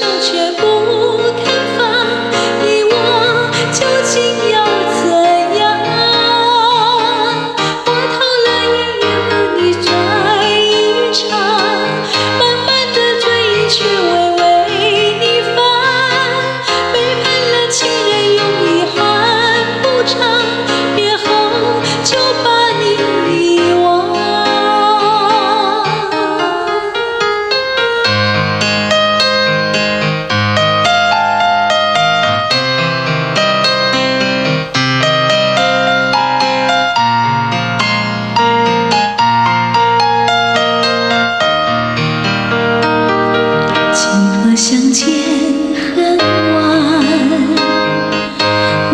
手却不肯放，你我究竟要怎样？我逃了夜夜和你转一场，满满的追忆却为你烦，背叛了情人用遗憾补偿，别后就把你遗忘。相见恨晚，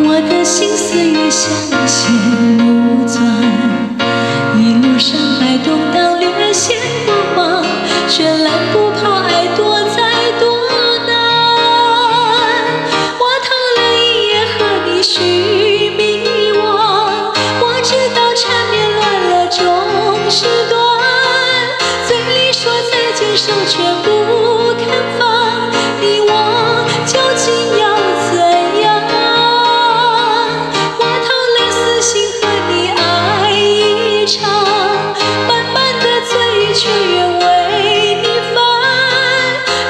我的心思也像线木钻，一路上还动荡略显不慌，绚烂不怕爱多灾多难。我逃了一夜和你续迷惘，我知道缠绵乱了总是短，嘴里说再见，手却不肯放。你我究竟要怎样？我逃了死心和你爱一场，满满的醉意却愿为你烦，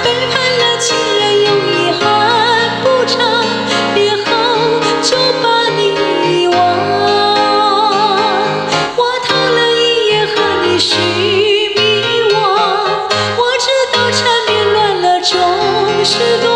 背叛了情人用遗憾补偿，别后就把你遗忘。我逃了一夜和你续迷惘，我知道缠绵乱了总是短。